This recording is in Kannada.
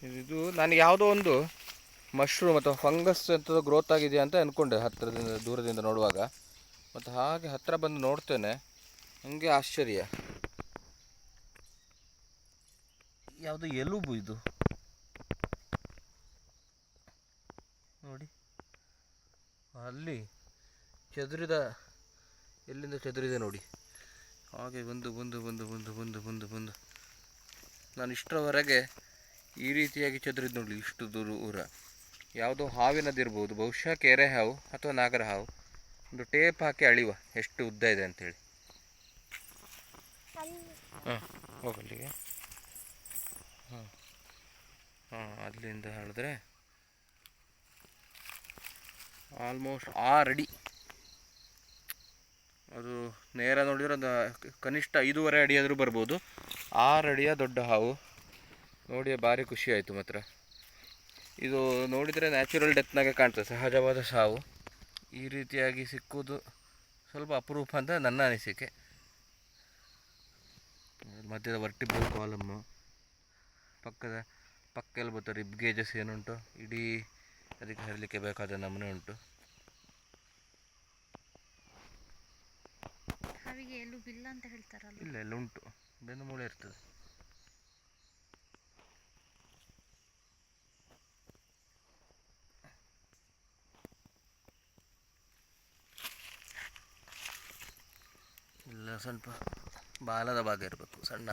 ಇದು ನನಗೆ ಯಾವುದೋ ಒಂದು ಮಶ್ರೂಮ್ ಅಥವಾ ಫಂಗಸ್ ಎಂಥದ್ದು ಗ್ರೋತ್ ಆಗಿದೆಯಾ ಅಂತ ಅಂದ್ಕೊಂಡೆ ಹತ್ತಿರದಿಂದ ದೂರದಿಂದ ನೋಡುವಾಗ. ಮತ್ತು ಹಾಗೆ ಹತ್ತಿರ ಬಂದು ನೋಡ್ತೇನೆ, ನನಗೆ ಆಶ್ಚರ್ಯ. ಯಾವುದು ಎಲುಬು ಇದು ನೋಡಿ, ಅಲ್ಲಿ ಚದುರಿದ, ಎಲ್ಲಿಂದ ಚದುರಿದೆ ನೋಡಿ. ಹಾಗೆ ಬಂದು ಬಂದು ಬಂದು ಬಂದು ಬಂದು ಬಂದು ಬಂದು ನಾನು ಇಷ್ಟರವರೆಗೆ ಈ ರೀತಿಯಾಗಿ ಚದುರಿದ್ದು ನೋಡಿ. ಇಷ್ಟು ದೂರ ಯಾವುದೋ ಹಾವಿನದಿರ್ಬೋದು, ಬಹುಶಃ ಕೆರೆ ಹಾವು ಅಥವಾ ನಾಗರ ಹಾವು. ಒಂದು ಟೇಪ್ ಹಾಕಿ ಅಳಿವ ಎಷ್ಟು ಉದ್ದ ಇದೆ ಅಂಥೇಳಿ. ಹಾಂ, ಹೋಗಲ್ಲಿಗೆ. ಅಲ್ಲಿಂದ ಹೇಳಿದ್ರೆ ಆಲ್ಮೋಸ್ಟ್ 6 ಅಡಿ. ಅದು ನೇರ ನೋಡಿದರೆ ಒಂದು ಕನಿಷ್ಠ 5.5 ಅಡಿ ಆದರೂ ಬರ್ಬೋದು. 6 ಅಡಿಯ ದೊಡ್ಡ ಹಾವು ನೋಡಿ, ಭಾರಿ ಖುಷಿ ಆಯಿತು ಮಾತ್ರ. ಇದು ನೋಡಿದರೆ ನ್ಯಾಚುರಲ್ ಡೆತ್ನಾಗೆ ಕಾಣ್ತದೆ, ಸಹಜವಾದ ಸಾವು. ಈ ರೀತಿಯಾಗಿ ಸಿಕ್ಕುವುದು ಸ್ವಲ್ಪ ಅಪರೂಪ ಅಂತ ನನ್ನ ಅನಿಸಿಕೆ. ಮಧ್ಯದ ವರ್ಟಿಬಲ್ ಕಾಲಮ್ಮು, ಪಕ್ಕದಲ್ಲಿ ಬರ್ತಾರೆ ರಿಬ್ ಗೇಜಸ್ ಏನುಂಟು, ಇಡೀ ಅದಕ್ಕೆ ಹರಲಿಕ್ಕೆ ಬೇಕಾದ ನಮೂನೆ ಉಂಟು. ಇಲ್ಲ, ಎಲ್ಲ ಉಂಟು, ಬೆನ್ನು ಮೂಳೆ ಇರ್ತದೆ. ಇಲ್ಲ, ಸ್ವಲ್ಪ ಬಾಲದ ಭಾಗ ಇರಬೇಕು, ಸಣ್ಣ